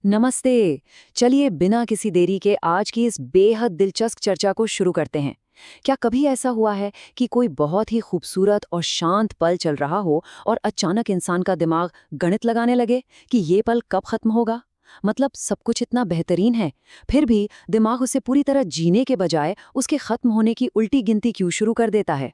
नमस्ते। चलिए बिना किसी देरी के आज की इस बेहद दिलचस्प चर्चा को शुरू करते हैं। क्या कभी ऐसा हुआ है कि कोई बहुत ही खूबसूरत और शांत पल चल रहा हो और अचानक इंसान का दिमाग गणित लगाने लगे कि ये पल कब खत्म होगा? मतलब सब कुछ इतना बेहतरीन है, फिर भी दिमाग उसे पूरी तरह जीने के बजाय उसके खत्म होने की उल्टी गिनती क्यों शुरू कर देता है?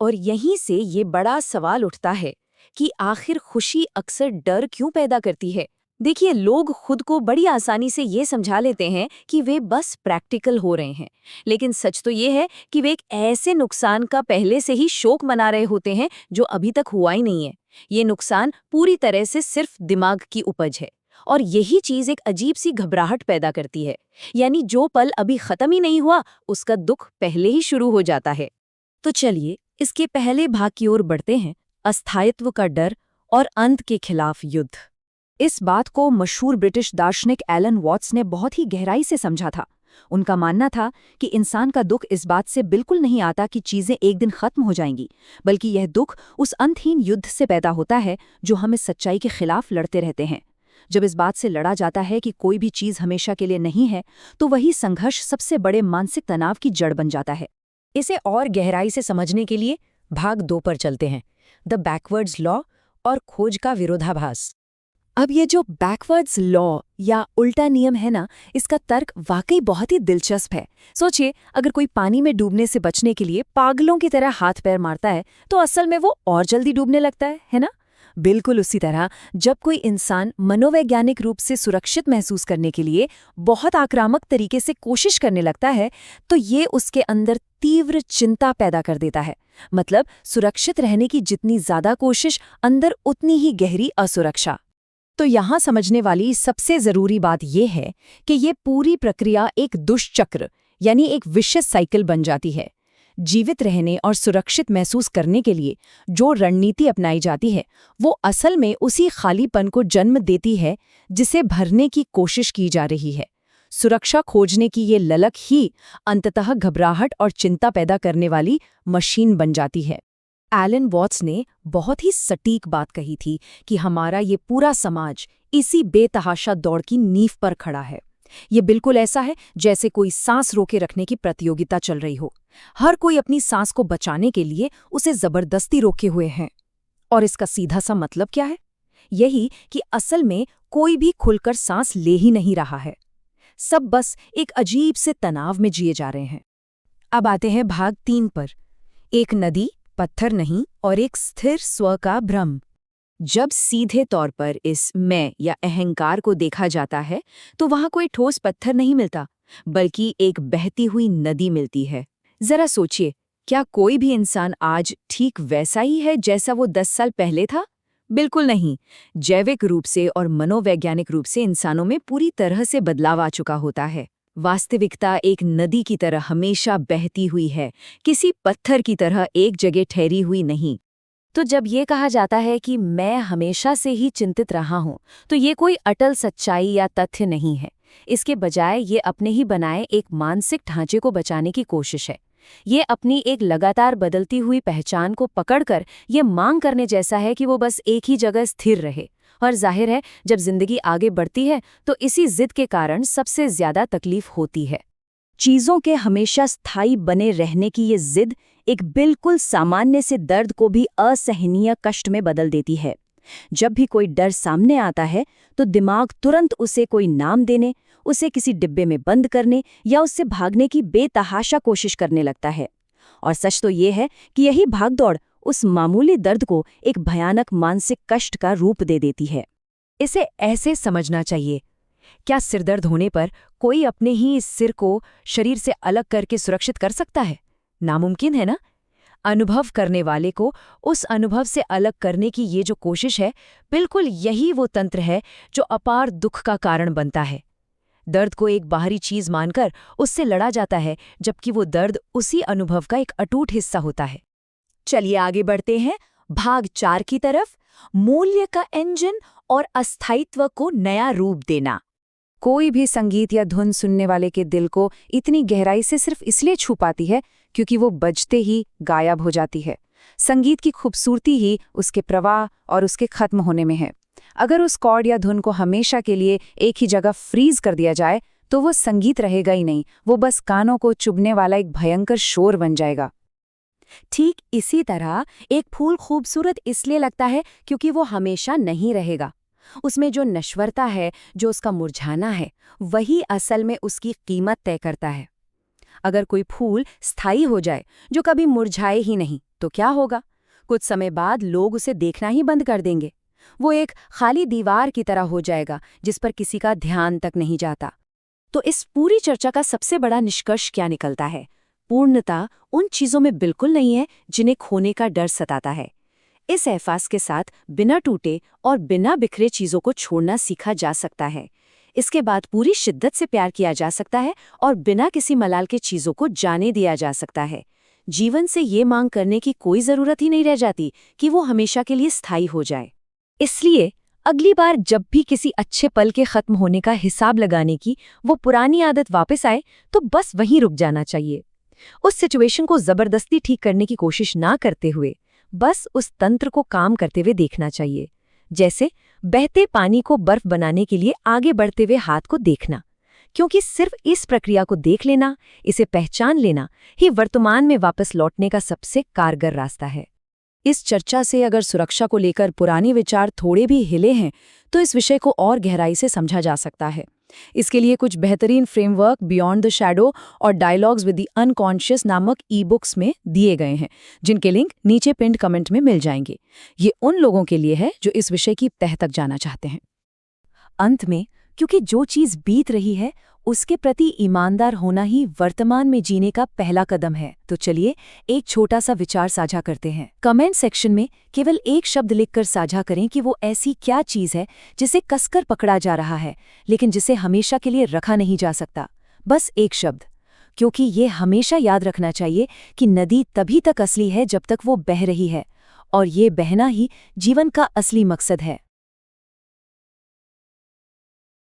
और यहीं से ये बड़ा सवाल उठता है कि आखिर खुशी अक्सर डर क्यों पैदा करती है। देखिए, लोग खुद को बड़ी आसानी से ये समझा लेते हैं कि वे बस प्रैक्टिकल हो रहे हैं, लेकिन सच तो ये है कि वे एक ऐसे नुकसान का पहले से ही शोक मना रहे होते हैं जो अभी तक हुआ ही नहीं है। ये नुकसान पूरी तरह से सिर्फ दिमाग की उपज है, और यही चीज एक अजीब सी घबराहट पैदा करती है। यानी जो पल अभी खत्म ही नहीं हुआ, उसका दुख पहले ही शुरू हो जाता है। तो चलिए इसके पहले भाग की ओर बढ़ते हैं, अस्थायित्व का डर और अंत के खिलाफ युद्ध। इस बात को मशहूर ब्रिटिश दार्शनिक एलन वॉट्स ने बहुत ही गहराई से समझा था। उनका मानना था कि इंसान का दुख इस बात से बिल्कुल नहीं आता कि चीजें एक दिन खत्म हो जाएंगी, बल्कि यह दुख उस अंतहीन युद्ध से पैदा होता है जो हम इस सच्चाई के खिलाफ लड़ते रहते हैं। जब इस बात से लड़ा जाता है कि कोई भी चीज हमेशा के लिए नहीं है, तो वही संघर्ष सबसे बड़े मानसिक तनाव की जड़ बन जाता है। इसे और गहराई से समझने के लिए भाग 2 पर चलते हैं, द बैकवर्ड्स लॉ और खोज का विरोधाभास। अब ये जो बैकवर्ड्स लॉ या उल्टा नियम है ना, इसका तर्क वाकई बहुत ही दिलचस्प है। सोचिए, अगर कोई पानी में डूबने से बचने के लिए पागलों की तरह हाथ पैर मारता है, तो असल में वो और जल्दी डूबने लगता है ना? बिल्कुल उसी तरह जब कोई इंसान मनोवैज्ञानिक रूप से सुरक्षित महसूस करने के लिए बहुत आक्रामक तरीके से कोशिश करने लगता है, तो ये उसके अंदर तीव्र चिंता पैदा कर देता है। मतलब सुरक्षित रहने की जितनी ज्यादा कोशिश, अंदर उतनी ही गहरी असुरक्षा। तो यहाँ समझने वाली सबसे जरूरी बात यह है कि ये पूरी प्रक्रिया एक दुष्चक्र यानी एक विशेष साइकिल बन जाती है। जीवित रहने और सुरक्षित महसूस करने के लिए जो रणनीति अपनाई जाती है, वो असल में उसी खालीपन को जन्म देती है जिसे भरने की कोशिश की जा रही है। सुरक्षा खोजने की ये ललक ही अंततः घबराहट और चिंता पैदा करने वाली मशीन बन जाती है। एलन वॉट्स ने बहुत ही सटीक बात कही थी कि हमारा ये पूरा समाज इसी बेतहाशा दौड़ की नींव पर खड़ा है। ये बिल्कुल ऐसा है जैसे कोई सांस रोके रखने की प्रतियोगिता चल रही हो। हर कोई अपनी सांस को बचाने के लिए उसे जबरदस्ती रोके हुए हैं। और इसका सीधा सा मतलब क्या है? यही कि असल में कोई भी खुलकर सांस ले ही नहीं रहा है। सब बस एक अजीब से तनाव में जिए जा रहे हैं। अब आते हैं भाग 3 पर, एक नदी, पत्थर नहीं और एक स्थिर स्व का भ्रम। जब सीधे तौर पर इस मैं या अहंकार को देखा जाता है, तो वहां कोई ठोस पत्थर नहीं मिलता, बल्कि एक बहती हुई नदी मिलती है। जरा सोचिए, क्या कोई भी इंसान आज ठीक वैसा ही है जैसा वो 10 साल पहले था? बिल्कुल नहीं। जैविक रूप से और मनोवैज्ञानिक रूप से इंसानों में पूरी तरह से बदलाव आ चुका होता है। वास्तविकता एक नदी की तरह हमेशा बहती हुई है, किसी पत्थर की तरह एक जगह ठहरी हुई नहीं। तो जब ये कहा जाता है कि मैं हमेशा से ही चिंतित रहा हूं, तो ये कोई अटल सच्चाई या तथ्य नहीं है। इसके बजाय ये अपने ही बनाए एक मानसिक ढांचे को बचाने की कोशिश है। ये अपनी एक लगातार बदलती हुई पहचान को पकड़कर ये मांग करने जैसा है कि वो बस एक ही जगह स्थिर रहे। और जाहिर है, जब जिंदगी आगे बढ़ती है तो इसी जिद के कारण सबसे ज्यादा तकलीफ होती है। चीजों के हमेशा स्थायी बने रहने की ये जिद एक बिल्कुल सामान्य से दर्द को भी असहनीय कष्ट में बदल देती है। जब भी कोई डर सामने आता है, तो दिमाग तुरंत उसे कोई नाम देने, उसे किसी डिब्बे में बंद करने या उससे भागने की बेतहाशा कोशिश करने लगता है। और सच तो ये है कि यही भागदौड़ उस मामूली दर्द को एक भयानक मानसिक कष्ट का रूप दे देती है। इसे ऐसे समझना चाहिए, क्या सिरदर्द होने पर कोई अपने ही इस सिर को शरीर से अलग करके सुरक्षित कर सकता है? नामुमकिन है ना? अनुभव करने वाले को उस अनुभव से अलग करने की ये जो कोशिश है, बिल्कुल यही वो तंत्र है जो अपार दुख का कारण बनता है। दर्द को एक बाहरी चीज मानकर उससे लड़ा जाता है, जबकि वो दर्द उसी अनुभव का एक अटूट हिस्सा होता है। चलिए आगे बढ़ते हैं भाग 4 की तरफ, मूल्य का इंजन और अस्थायित्व को नया रूप देना। कोई भी संगीत या धुन सुनने वाले के दिल को इतनी गहराई से सिर्फ इसलिए छू पाती है क्योंकि वो बजते ही गायब हो जाती है। संगीत की खूबसूरती ही उसके प्रवाह और उसके खत्म होने में है। अगर उस कॉर्ड या धुन को हमेशा के लिए एक ही जगह फ्रीज कर दिया जाए तो वो संगीत रहेगा ही नहीं, वो बस कानों को चुभने वाला एक भयंकर शोर बन जाएगा। ठीक इसी तरह एक फूल खूबसूरत इसलिए लगता है क्योंकि वो हमेशा नहीं रहेगा। उसमें जो नश्वरता है, जो उसका मुरझाना है, वही असल में उसकी कीमत तय करता है। अगर कोई फूल स्थायी हो जाए, जो कभी मुरझाए ही नहीं, तो क्या होगा? कुछ समय बाद लोग उसे देखना ही बंद कर देंगे। वो एक खाली दीवार की तरह हो जाएगा जिस पर किसी का ध्यान तक नहीं जाता। तो इस पूरी चर्चा का सबसे बड़ा निष्कर्ष क्या निकलता है? पूर्णता उन चीजों में बिल्कुल नहीं है जिन्हें खोने का डर सताता है। इस एहसास के साथ बिना टूटे और बिना बिखरे चीजों को छोड़ना सीखा जा सकता है। इसके बाद पूरी शिद्दत से प्यार किया जा सकता है और बिना किसी मलाल के चीजों को जाने दिया जा सकता है। जीवन से ये मांग करने की कोई जरूरत ही नहीं रह जाती कि वो हमेशा के लिए स्थायी हो जाए। इसलिए अगली बार जब भी किसी अच्छे पल के खत्म होने का हिसाब लगाने की वो पुरानी आदत वापस आए, तो बस वहीं रुक जाना चाहिए। उस सिचुएशन को जबरदस्ती ठीक करने की कोशिश ना करते हुए बस उस तंत्र को काम करते हुए देखना चाहिए। जैसे बहते पानी को बर्फ बनाने के लिए आगे बढ़ते हुए हाथ को देखना, क्योंकि सिर्फ इस प्रक्रिया को देख लेना, इसे पहचान लेना ही वर्तमान में वापस लौटने का सबसे कारगर रास्ता है। इस चर्चा से अगर सुरक्षा को लेकर पुराने विचार थोड़े भी हिले हैं, तो इस विषय को और गहराई से समझा जा सकता है। इसके लिए कुछ बेहतरीन फ्रेमवर्क बियॉन्ड द शैडो और डायलॉग्स विद द अनकॉन्शियस नामक ई-बुक्स में दिए गए हैं, जिनके लिंक नीचे पिन्ड कमेंट में मिल जाएंगे। ये उन लोगों के लिए है जो इस विषय की तह तक जाना चाहते हैं। अंत में, क्योंकि जो चीज़ बीत रही है उसके प्रति ईमानदार होना ही वर्तमान में जीने का पहला कदम है। तो चलिए एक छोटा सा विचार साझा करते हैं। कमेंट सेक्शन में केवल एक शब्द लिखकर साझा करें कि वो ऐसी क्या चीज़ है जिसे कसकर पकड़ा जा रहा है लेकिन जिसे हमेशा के लिए रखा नहीं जा सकता। बस एक शब्द, क्योंकि ये हमेशा याद रखना चाहिए कि नदी तभी तक असली है जब तक वो बह रही है, और ये बहना ही जीवन का असली मकसद है।